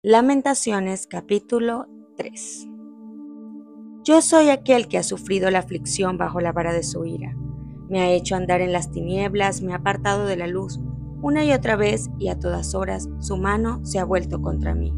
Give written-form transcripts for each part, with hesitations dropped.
Lamentaciones capítulo 3. Yo soy aquel que ha sufrido la aflicción bajo la vara de su ira. Me ha hecho andar en las tinieblas, me ha apartado de la luz. Una y otra vez y a todas horas su mano se ha vuelto contra mí.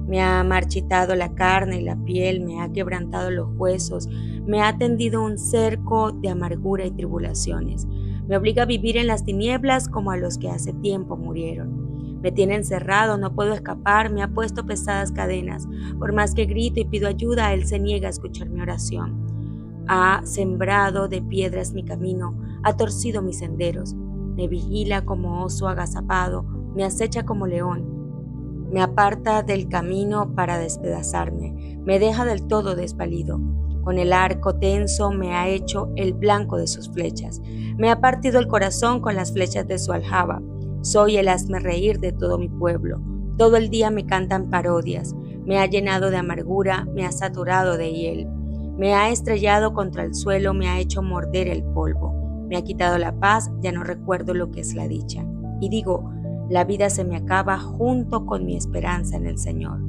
Me ha marchitado la carne y la piel, me ha quebrantado los huesos, me ha tendido un cerco de amargura y tribulaciones. Me obliga a vivir en las tinieblas como a los que hace tiempo murieron. Me tiene encerrado, no puedo escapar, me ha puesto pesadas cadenas. Por más que grito y pido ayuda, él se niega a escuchar mi oración. Ha sembrado de piedras mi camino, ha torcido mis senderos. Me vigila como oso agazapado, me acecha como león. Me aparta del camino para despedazarme, me deja del todo desvalido. Con el arco tenso me ha hecho el blanco de sus flechas. Me ha partido el corazón con las flechas de su aljaba. Soy el hazmerreír de todo mi pueblo. Todo el día me cantan parodias. Me ha llenado de amargura, me ha saturado de hiel. Me ha estrellado contra el suelo, me ha hecho morder el polvo. Me ha quitado la paz, ya no recuerdo lo que es la dicha. Y digo, la vida se me acaba junto con mi esperanza en el Señor.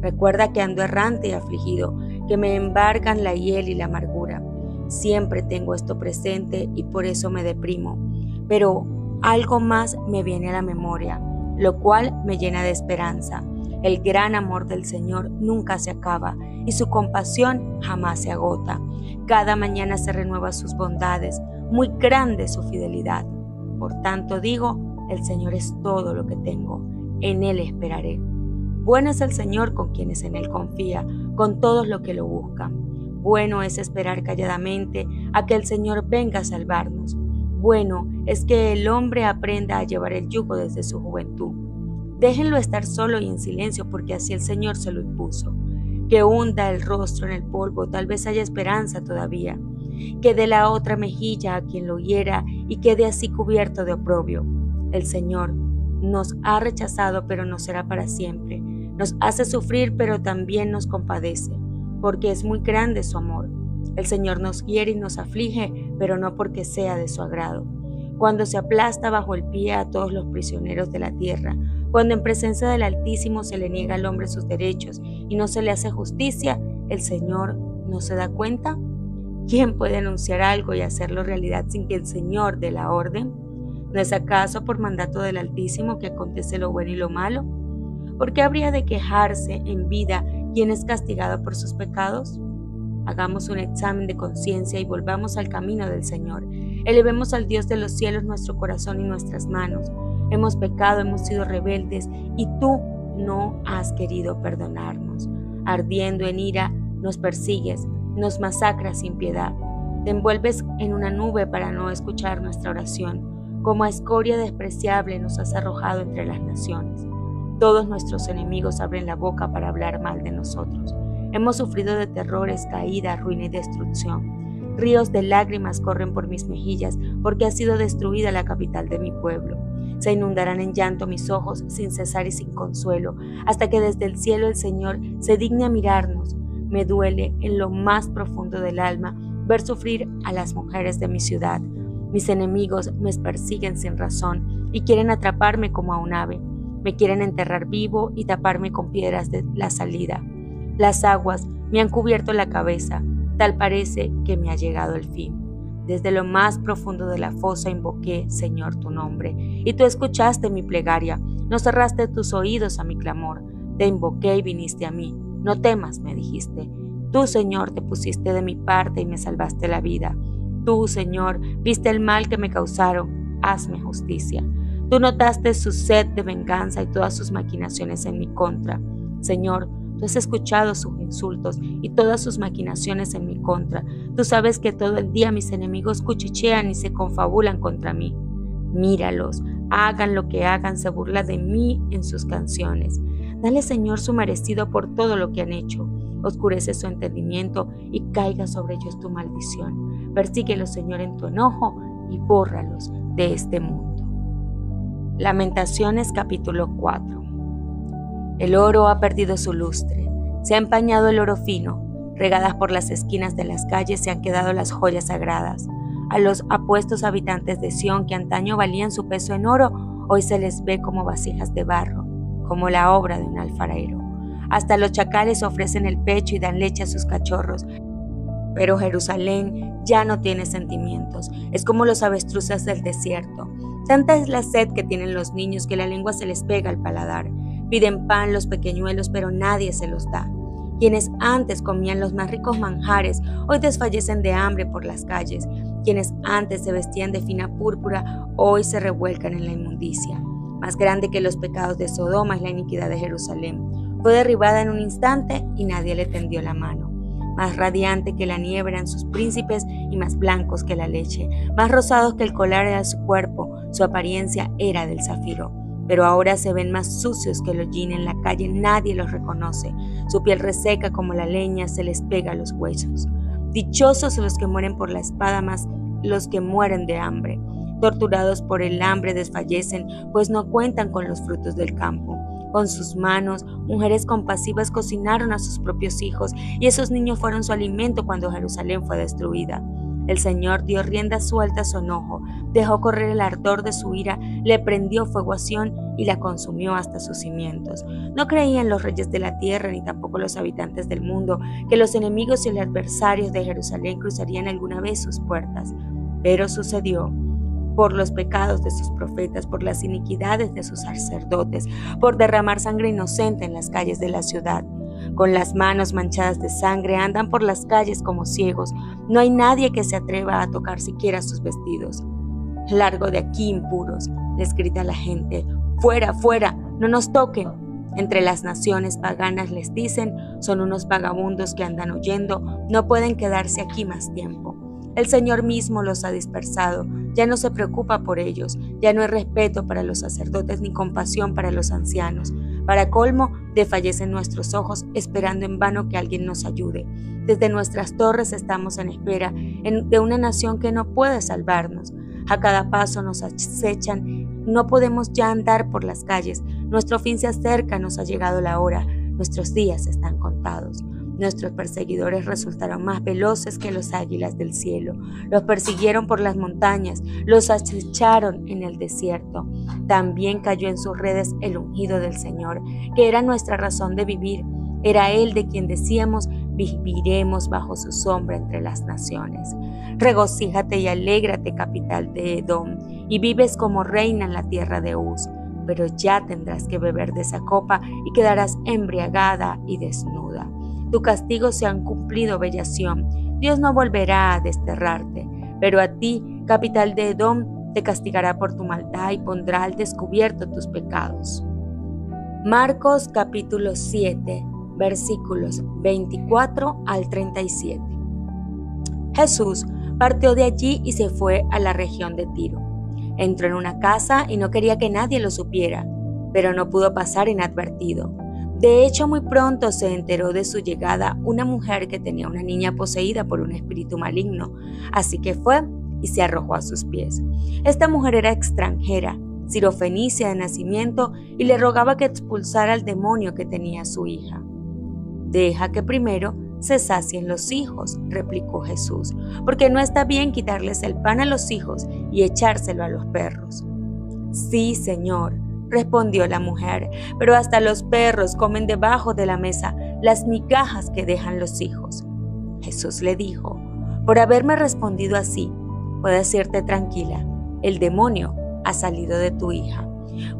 Recuerda que ando errante y afligido, que me embargan la hiel y la amargura. Siempre tengo esto presente y por eso me deprimo. Pero algo más me viene a la memoria, lo cual me llena de esperanza. El gran amor del Señor nunca se acaba y su compasión jamás se agota. Cada mañana se renueva sus bondades, muy grande su fidelidad. Por tanto digo, el Señor es todo lo que tengo, en Él esperaré. Bueno es el Señor con quienes en Él confía, con todos los que lo buscan. Bueno es esperar calladamente a que el Señor venga a salvarnos. Bueno es que el hombre aprenda a llevar el yugo desde su juventud. Déjenlo estar solo y en silencio, porque así el Señor se lo impuso. Que hunda el rostro en el polvo, tal vez haya esperanza todavía. Que dé la otra mejilla a quien lo hiera y quede así cubierto de oprobio. El Señor nos ha rechazado, pero no será para siempre. Nos hace sufrir, pero también nos compadece, porque es muy grande su amor. El Señor nos hiere y nos aflige, pero no porque sea de su agrado. Cuando se aplasta bajo el pie a todos los prisioneros de la tierra, cuando en presencia del Altísimo se le niega al hombre sus derechos y no se le hace justicia, ¿el Señor no se da cuenta? ¿Quién puede anunciar algo y hacerlo realidad sin que el Señor dé la orden? ¿No es acaso por mandato del Altísimo que acontece lo bueno y lo malo? ¿Por qué habría de quejarse en vida quien es castigado por sus pecados? Hagamos un examen de conciencia y volvamos al camino del Señor. Elevemos al Dios de los cielos nuestro corazón y nuestras manos. Hemos pecado, hemos sido rebeldes y tú no has querido perdonarnos. Ardiendo en ira, nos persigues, nos masacras sin piedad. Te envuelves en una nube para no escuchar nuestra oración. Como a escoria despreciable nos has arrojado entre las naciones. Todos nuestros enemigos abren la boca para hablar mal de nosotros. Hemos sufrido de terrores, caída, ruina y destrucción. Ríos de lágrimas corren por mis mejillas porque ha sido destruida la capital de mi pueblo. Se inundarán en llanto mis ojos sin cesar y sin consuelo, hasta que desde el cielo el Señor se digne a mirarnos. Me duele en lo más profundo del alma ver sufrir a las mujeres de mi ciudad. Mis enemigos me persiguen sin razón y quieren atraparme como a un ave. Me quieren enterrar vivo y taparme con piedras de la salida. Las aguas me han cubierto la cabeza, tal parece que me ha llegado el fin. Desde lo más profundo de la fosa invoqué, Señor, tu nombre, y tú escuchaste mi plegaria, no cerraste tus oídos a mi clamor. Te invoqué y viniste a mí. No temas, me dijiste. Tú, Señor, te pusiste de mi parte y me salvaste la vida. Tú, Señor, viste el mal que me causaron, hazme justicia. Tú notaste su sed de venganza y todas sus maquinaciones en mi contra. Señor, tú has escuchado sus insultos y todas sus maquinaciones en mi contra. Tú sabes que todo el día mis enemigos cuchichean y se confabulan contra mí. Míralos, hagan lo que hagan, se burla de mí en sus canciones. Dale, Señor, su merecido por todo lo que han hecho. Oscurece su entendimiento y caiga sobre ellos tu maldición. Persíguelos, Señor, en tu enojo y bórralos de este mundo. Lamentaciones capítulo 4. El oro ha perdido su lustre, se ha empañado el oro fino, regadas por las esquinas de las calles se han quedado las joyas sagradas. A los apuestos habitantes de Sión que antaño valían su peso en oro, hoy se les ve como vasijas de barro. como la obra de un alfarero. Hasta los chacales ofrecen el pecho y dan leche a sus cachorros. Pero Jerusalén ya no tiene sentimientos, es como los avestruces del desierto. Tanta es la sed que tienen los niños que la lengua se les pega al paladar. Piden pan los pequeñuelos, pero nadie se los da. Quienes antes comían los más ricos manjares, hoy desfallecen de hambre por las calles. Quienes antes se vestían de fina púrpura, hoy se revuelcan en la inmundicia. Más grande que los pecados de Sodoma es la iniquidad de Jerusalén. Fue derribada en un instante y nadie le tendió la mano. Más radiante que la nieve eran sus príncipes y más blancos que la leche. Más rosados que el colar era su cuerpo, su apariencia era del zafiro. Pero ahora se ven más sucios que el hollín, en la calle nadie los reconoce. Su piel reseca como la leña se les pega a los huesos. Dichosos los que mueren por la espada, más los que mueren de hambre. Torturados por el hambre desfallecen, pues no cuentan con los frutos del campo. Con sus manos, mujeres compasivas cocinaron a sus propios hijos, y esos niños fueron su alimento cuando Jerusalén fue destruida. El Señor dio rienda suelta a su enojo, dejó correr el ardor de su ira, le prendió fuego a Sión y la consumió hasta sus cimientos. No creían los reyes de la tierra, ni tampoco los habitantes del mundo, que los enemigos y los adversarios de Jerusalén cruzarían alguna vez sus puertas. Pero sucedió. Por los pecados de sus profetas, por las iniquidades de sus sacerdotes, por derramar sangre inocente en las calles de la ciudad. Con las manos manchadas de sangre andan por las calles como ciegos. No hay nadie que se atreva a tocar siquiera sus vestidos. «Largo de aquí, impuros», les grita la gente. «Fuera, fuera, no nos toquen». Entre las naciones paganas les dicen: «Son unos vagabundos que andan huyendo, no pueden quedarse aquí más tiempo». El Señor mismo los ha dispersado, ya no se preocupa por ellos, ya no hay respeto para los sacerdotes ni compasión para los ancianos. Para colmo, desfallecen nuestros ojos esperando en vano que alguien nos ayude. Desde nuestras torres estamos en espera de una nación que no puede salvarnos. A cada paso nos acechan, no podemos ya andar por las calles. Nuestro fin se acerca, nos ha llegado la hora, nuestros días están contados. Nuestros perseguidores resultaron más veloces que los águilas del cielo. Los persiguieron por las montañas, los acecharon en el desierto. También cayó en sus redes el ungido del Señor, que era nuestra razón de vivir. Era Él de quien decíamos: viviremos bajo su sombra entre las naciones. Regocíjate y alégrate, capital de Edom, y vives como reina en la tierra de Uz. Pero ya tendrás que beber de esa copa y quedarás embriagada y desnuda. Tu castigo se han cumplido, bella Sión. Dios no volverá a desterrarte, pero a ti, capital de Edom, te castigará por tu maldad y pondrá al descubierto tus pecados. Marcos capítulo 7, versículos 24 al 37. Jesús partió de allí y se fue a la región de Tiro. Entró en una casa y no quería que nadie lo supiera, pero no pudo pasar inadvertido. De hecho, muy pronto se enteró de su llegada una mujer que tenía una niña poseída por un espíritu maligno, así que fue y se arrojó a sus pies. Esta mujer era extranjera, sirofenicia de nacimiento, y le rogaba que expulsara al demonio que tenía su hija. «Deja que primero se sacien los hijos», replicó Jesús, «porque no está bien quitarles el pan a los hijos y echárselo a los perros». «Sí, Señor», respondió la mujer, «pero hasta los perros comen debajo de la mesa las migajas que dejan los hijos». Jesús le dijo: «Por haberme respondido así, puedes irte tranquila, el demonio ha salido de tu hija».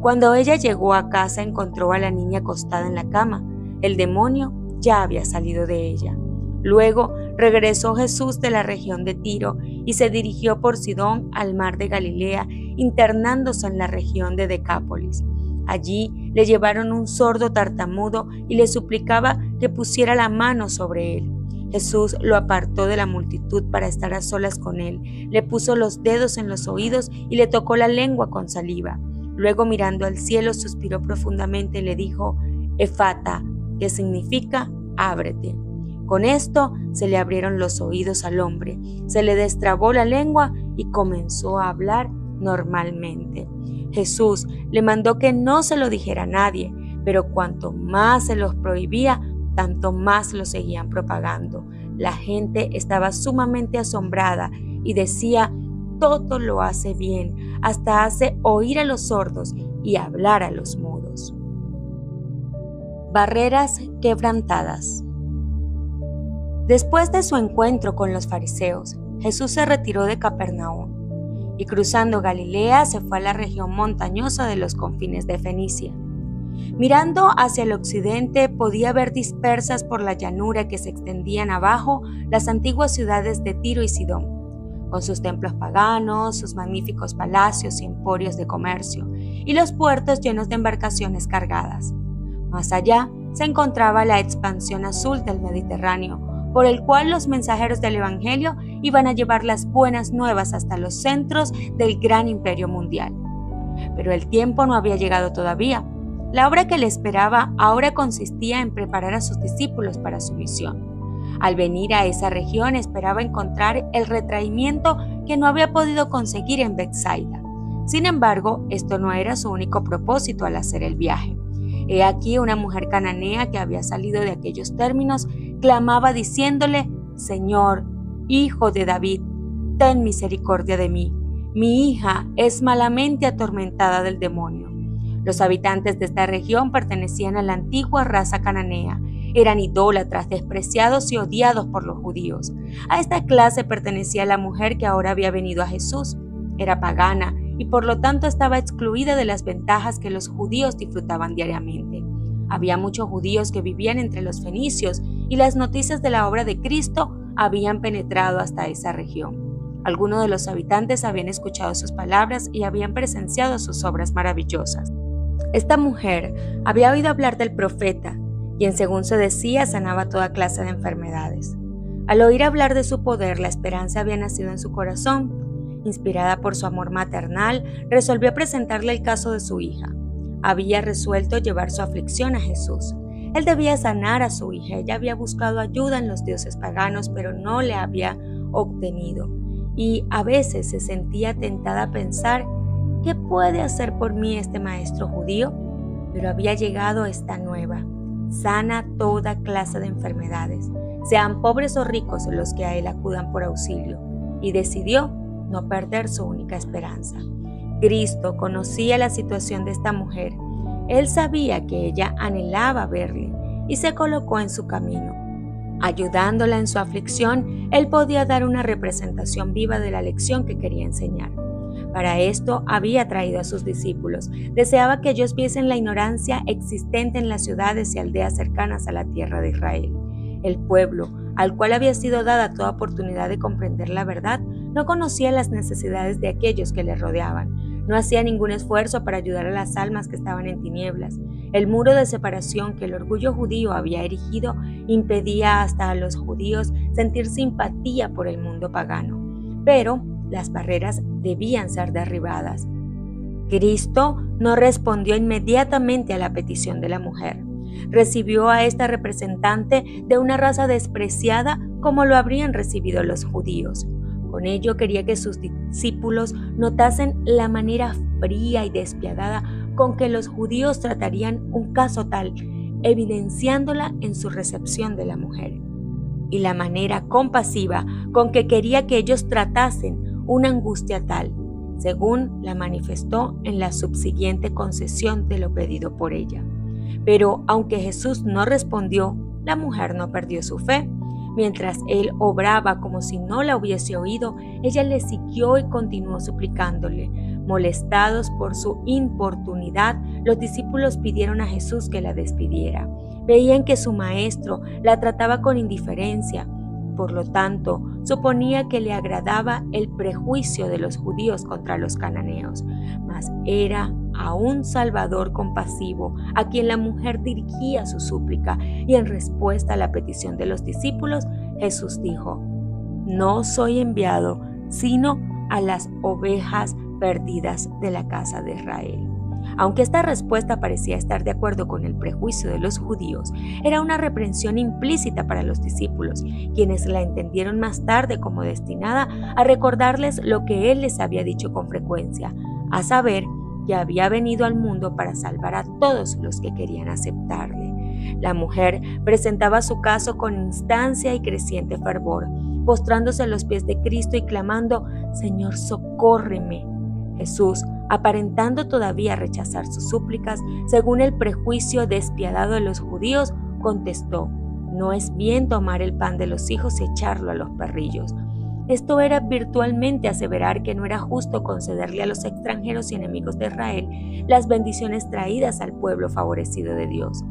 Cuando ella llegó a casa, encontró a la niña acostada en la cama. El demonio ya había salido de ella. Luego regresó Jesús de la región de Tiro y se dirigió por Sidón al mar de Galilea, internándose en la región de Decápolis. Allí le llevaron un sordo tartamudo y le suplicaba que pusiera la mano sobre él. Jesús lo apartó de la multitud para estar a solas con él, le puso los dedos en los oídos y le tocó la lengua con saliva. Luego, mirando al cielo, suspiró profundamente y le dijo: «Efata», que significa «ábrete». Con esto se le abrieron los oídos al hombre, se le destrabó la lengua y comenzó a hablar normalmente. Jesús le mandó que no se lo dijera a nadie, pero cuanto más se los prohibía, tanto más lo seguían propagando. La gente estaba sumamente asombrada y decía: «Todo lo hace bien, hasta hace oír a los sordos y hablar a los mudos». Barreras quebrantadas. Después de su encuentro con los fariseos, Jesús se retiró de Capernaum y cruzando Galilea se fue a la región montañosa de los confines de Fenicia. Mirando hacia el occidente podía ver dispersas por la llanura que se extendían abajo las antiguas ciudades de Tiro y Sidón, con sus templos paganos, sus magníficos palacios y emporios de comercio, y los puertos llenos de embarcaciones cargadas. Más allá se encontraba la expansión azul del Mediterráneo, por el cual los mensajeros del Evangelio iban a llevar las buenas nuevas hasta los centros del gran imperio mundial. Pero el tiempo no había llegado todavía. La obra que le esperaba ahora consistía en preparar a sus discípulos para su misión. Al venir a esa región esperaba encontrar el retraimiento que no había podido conseguir en Betsaida. Sin embargo, esto no era su único propósito al hacer el viaje. He aquí una mujer cananea que había salido de aquellos términos clamaba diciéndole: Señor, Hijo de David, ten misericordia de mí. Mi hija es malamente atormentada del demonio. Los habitantes de esta región pertenecían a la antigua raza cananea. Eran idólatras, despreciados y odiados por los judíos. A esta clase pertenecía la mujer que ahora había venido a Jesús. Era pagana y por lo tanto estaba excluida de las ventajas que los judíos disfrutaban diariamente. Había muchos judíos que vivían entre los fenicios y las noticias de la obra de Cristo habían penetrado hasta esa región. Algunos de los habitantes habían escuchado sus palabras y habían presenciado sus obras maravillosas. Esta mujer había oído hablar del profeta, quien según se decía sanaba toda clase de enfermedades. Al oír hablar de su poder, la esperanza había nacido en su corazón. Inspirada por su amor maternal, resolvió presentarle el caso de su hija. Había resuelto llevar su aflicción a Jesús. Él debía sanar a su hija. Ella había buscado ayuda en los dioses paganos, pero no le había obtenido. Y a veces se sentía tentada a pensar: ¿qué puede hacer por mí este maestro judío? Pero había llegado esta nueva: sana toda clase de enfermedades, sean pobres o ricos los que a él acudan por auxilio. Y decidió no perder su única esperanza. Cristo conocía la situación de esta mujer. Él sabía que ella anhelaba verle y se colocó en su camino. Ayudándola en su aflicción, él podía dar una representación viva de la lección que quería enseñar. Para esto había traído a sus discípulos. Deseaba que ellos viesen la ignorancia existente en las ciudades y aldeas cercanas a la tierra de Israel. El pueblo, al cual había sido dada toda oportunidad de comprender la verdad, no conocía las necesidades de aquellos que le rodeaban. No hacía ningún esfuerzo para ayudar a las almas que estaban en tinieblas. El muro de separación que el orgullo judío había erigido impedía hasta a los judíos sentir simpatía por el mundo pagano. Pero las barreras debían ser derribadas. Cristo no respondió inmediatamente a la petición de la mujer. Recibió a esta representante de una raza despreciada como lo habrían recibido los judíos. Con ello quería que sus discípulos notasen la manera fría y despiadada con que los judíos tratarían un caso tal, evidenciándola en su recepción de la mujer, y la manera compasiva con que quería que ellos tratasen una angustia tal, según la manifestó en la subsiguiente concesión de lo pedido por ella. Pero aunque Jesús no respondió, la mujer no perdió su fe. Mientras él obraba como si no la hubiese oído, ella le siguió y continuó suplicándole. Molestados por su importunidad, los discípulos pidieron a Jesús que la despidiera. Veían que su maestro la trataba con indiferencia. Por lo tanto, suponía que le agradaba el prejuicio de los judíos contra los cananeos, mas era a un Salvador compasivo a quien la mujer dirigía su súplica, y en respuesta a la petición de los discípulos, Jesús dijo: «No soy enviado sino a las ovejas perdidas de la casa de Israel». Aunque esta respuesta parecía estar de acuerdo con el prejuicio de los judíos, era una reprensión implícita para los discípulos, quienes la entendieron más tarde como destinada a recordarles lo que él les había dicho con frecuencia, a saber, que había venido al mundo para salvar a todos los que querían aceptarle. La mujer presentaba su caso con instancia y creciente fervor, postrándose a los pies de Cristo y clamando: «Señor, socórreme». Jesús, aparentando todavía rechazar sus súplicas, según el prejuicio despiadado de los judíos, contestó: no es bien tomar el pan de los hijos y echarlo a los perrillos. Esto era virtualmente aseverar que no era justo concederle a los extranjeros y enemigos de Israel las bendiciones traídas al pueblo favorecido de Dios.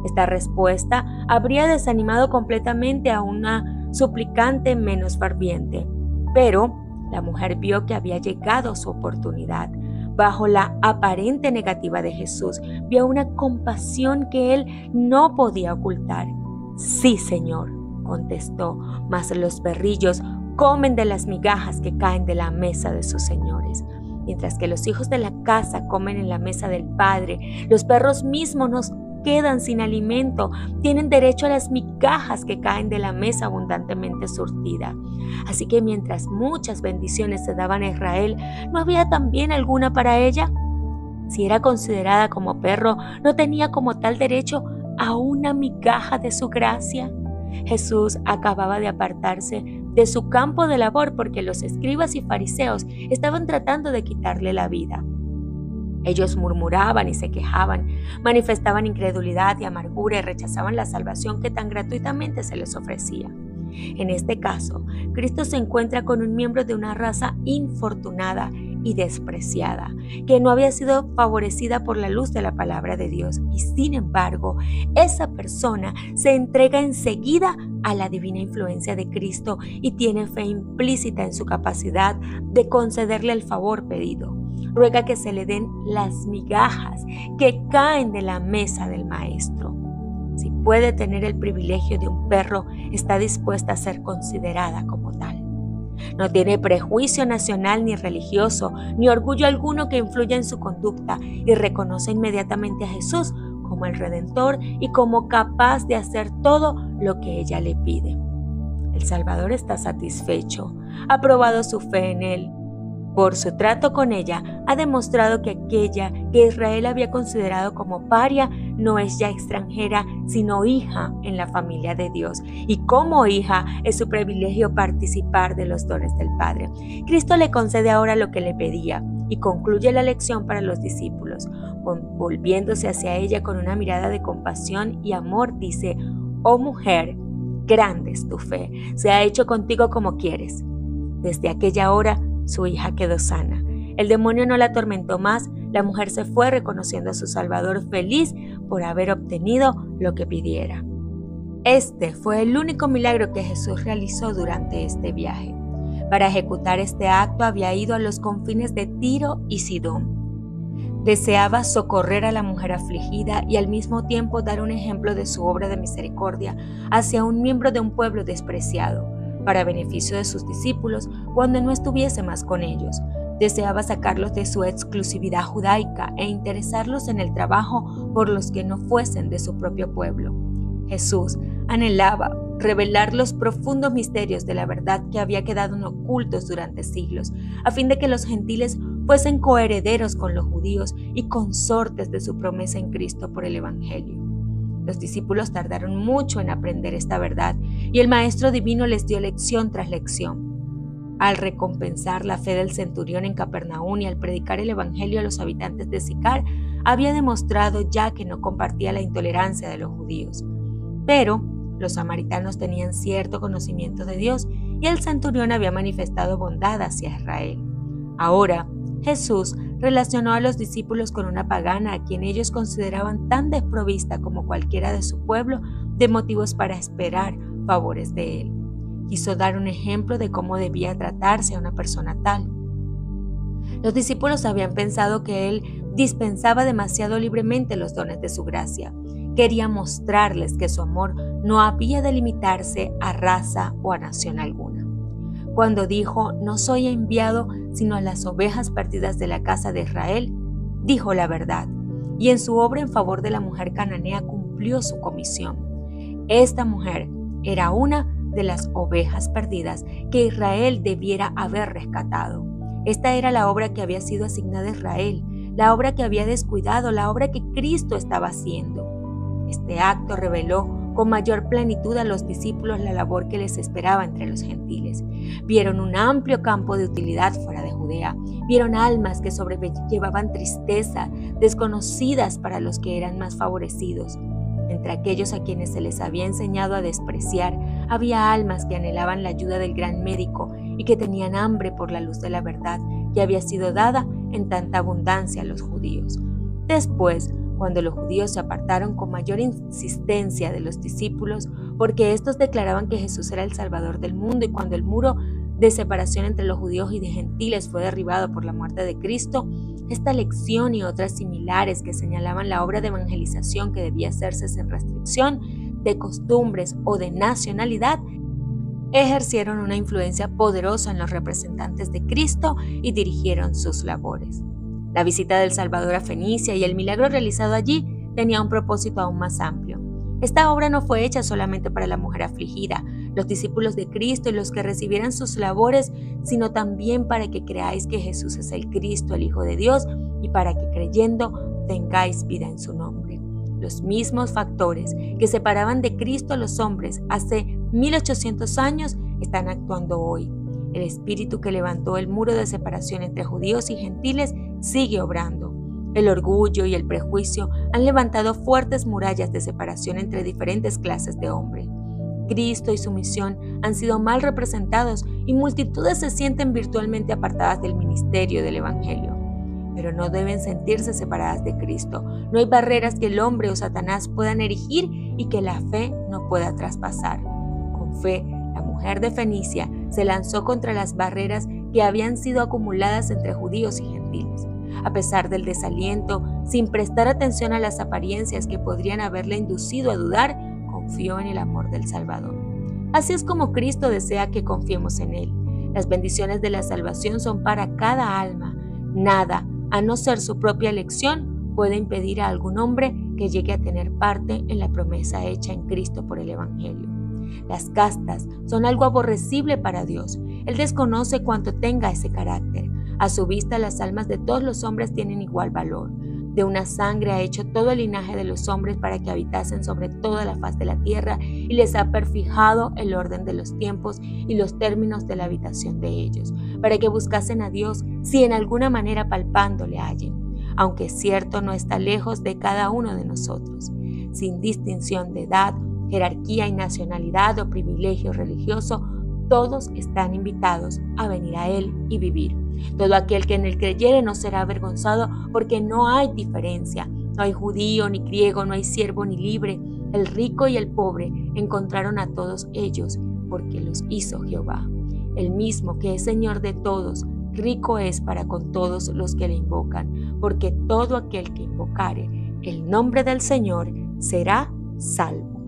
Esta respuesta habría desanimado completamente a una suplicante menos ferviente, pero la mujer vio que había llegado su oportunidad. Bajo la aparente negativa de Jesús, vio una compasión que él no podía ocultar. Sí, Señor, contestó, mas los perrillos comen de las migajas que caen de la mesa de sus señores. Mientras que los hijos de la casa comen en la mesa del Padre, los perros mismos nos quedan sin alimento, tienen derecho a las migajas que caen de la mesa abundantemente surtida. Así que mientras muchas bendiciones se daban a Israel, ¿no había también alguna para ella? Si era considerada como perro, ¿no tenía como tal derecho a una migaja de su gracia? Jesús acababa de apartarse de su campo de labor porque los escribas y fariseos estaban tratando de quitarle la vida. Ellos murmuraban y se quejaban, manifestaban incredulidad y amargura y rechazaban la salvación que tan gratuitamente se les ofrecía. En este caso, Cristo se encuentra con un miembro de una raza infortunada y despreciada, que no había sido favorecida por la luz de la palabra de Dios, y sin embargo, esa persona se entrega enseguida a la divina influencia de Cristo y tiene fe implícita en su capacidad de concederle el favor pedido. Ruega que se le den las migajas que caen de la mesa del Maestro. Si puede tener el privilegio de un perro, está dispuesta a ser considerada como tal. No tiene prejuicio nacional ni religioso, ni orgullo alguno que influya en su conducta, y reconoce inmediatamente a Jesús como el Redentor y como capaz de hacer todo lo que ella le pide. El Salvador está satisfecho, ha probado su fe en él. Por su trato con ella, ha demostrado que aquella que Israel había considerado como paria no es ya extranjera, sino hija en la familia de Dios. Y como hija, es su privilegio participar de los dones del Padre. Cristo le concede ahora lo que le pedía y concluye la lección para los discípulos. Volviéndose hacia ella con una mirada de compasión y amor, dice: «Oh mujer, grande es tu fe, se ha hecho contigo como quieres». Desde aquella hora, su hija quedó sana. El demonio no la atormentó más. La mujer se fue reconociendo a su Salvador, feliz por haber obtenido lo que pidiera. Este fue el único milagro que Jesús realizó durante este viaje. Para ejecutar este acto había ido a los confines de Tiro y Sidón. Deseaba socorrer a la mujer afligida y al mismo tiempo dar un ejemplo de su obra de misericordia hacia un miembro de un pueblo despreciado, para beneficio de sus discípulos cuando no estuviese más con ellos. Deseaba sacarlos de su exclusividad judaica e interesarlos en el trabajo por los que no fuesen de su propio pueblo. Jesús anhelaba revelar los profundos misterios de la verdad que había quedado ocultos durante siglos, a fin de que los gentiles fuesen coherederos con los judíos y consortes de su promesa en Cristo por el Evangelio. Los discípulos tardaron mucho en aprender esta verdad y el Maestro Divino les dio lección tras lección. Al recompensar la fe del centurión en Capernaum y al predicar el Evangelio a los habitantes de Sicar, había demostrado ya que no compartía la intolerancia de los judíos. Pero los samaritanos tenían cierto conocimiento de Dios y el centurión había manifestado bondad hacia Israel. Ahora, Jesús relacionó a los discípulos con una pagana a quien ellos consideraban tan desprovista como cualquiera de su pueblo de motivos para esperar favores de él. Quiso dar un ejemplo de cómo debía tratarse a una persona tal. Los discípulos habían pensado que él dispensaba demasiado libremente los dones de su gracia. Quería mostrarles que su amor no había de limitarse a raza o a nación alguna. Cuando dijo: «No soy enviado sino a las ovejas perdidas de la casa de Israel», dijo la verdad, y en su obra en favor de la mujer cananea cumplió su comisión. Esta mujer era una de las ovejas perdidas que Israel debiera haber rescatado. Esta era la obra que había sido asignada a Israel, la obra que había descuidado, la obra que Cristo estaba haciendo. Este acto reveló con mayor plenitud a los discípulos la labor que les esperaba entre los gentiles. Vieron un amplio campo de utilidad fuera de Judea. Vieron almas que sobrellevaban tristeza, desconocidas para los que eran más favorecidos. Entre aquellos a quienes se les había enseñado a despreciar, había almas que anhelaban la ayuda del gran médico y que tenían hambre por la luz de la verdad que había sido dada en tanta abundancia a los judíos. Después, cuando los judíos se apartaron con mayor insistencia de los discípulos, porque estos declaraban que Jesús era el Salvador del mundo, y cuando el muro de separación entre los judíos y de gentiles fue derribado por la muerte de Cristo, esta lección y otras similares que señalaban la obra de evangelización que debía hacerse sin restricción de costumbres o de nacionalidad, ejercieron una influencia poderosa en los representantes de Cristo y dirigieron sus labores. La visita del Salvador a Fenicia y el milagro realizado allí tenía un propósito aún más amplio. Esta obra no fue hecha solamente para la mujer afligida, los discípulos de Cristo y los que recibieran sus labores, sino también para que creáis que Jesús es el Cristo, el Hijo de Dios, y para que creyendo tengáis vida en su nombre. Los mismos factores que separaban de Cristo a los hombres hace 1800 años están actuando hoy. El espíritu que levantó el muro de separación entre judíos y gentiles sigue obrando. El orgullo y el prejuicio han levantado fuertes murallas de separación entre diferentes clases de hombres. Cristo y su misión han sido mal representados y multitudes se sienten virtualmente apartadas del ministerio del Evangelio. Pero no deben sentirse separadas de Cristo. No hay barreras que el hombre o Satanás puedan erigir y que la fe no pueda traspasar. Con fe, la mujer de Fenicia se lanzó contra las barreras que habían sido acumuladas entre judíos y gentiles. A pesar del desaliento, sin prestar atención a las apariencias que podrían haberle inducido a dudar, confió en el amor del Salvador. Así es como Cristo desea que confiemos en Él. Las bendiciones de la salvación son para cada alma. Nada, a no ser su propia elección, puede impedir a algún hombre que llegue a tener parte en la promesa hecha en Cristo por el Evangelio. Las castas son algo aborrecible para Dios. Él desconoce cuánto tenga ese carácter. A su vista, las almas de todos los hombres tienen igual valor. De una sangre ha hecho todo el linaje de los hombres para que habitasen sobre toda la faz de la tierra y les ha perfijado el orden de los tiempos y los términos de la habitación de ellos, para que buscasen a Dios si en alguna manera palpándole hallen, aunque es cierto no está lejos de cada uno de nosotros, sin distinción de edad, jerarquía y nacionalidad o privilegio religioso. Todos están invitados a venir a Él y vivir. Todo aquel que en Él creyere no será avergonzado, porque no hay diferencia. No hay judío ni griego, no hay siervo ni libre. El rico y el pobre encontraron a todos ellos, porque los hizo Jehová. El mismo que es Señor de todos, rico es para con todos los que le invocan, porque todo aquel que invocare el nombre del Señor será salvo.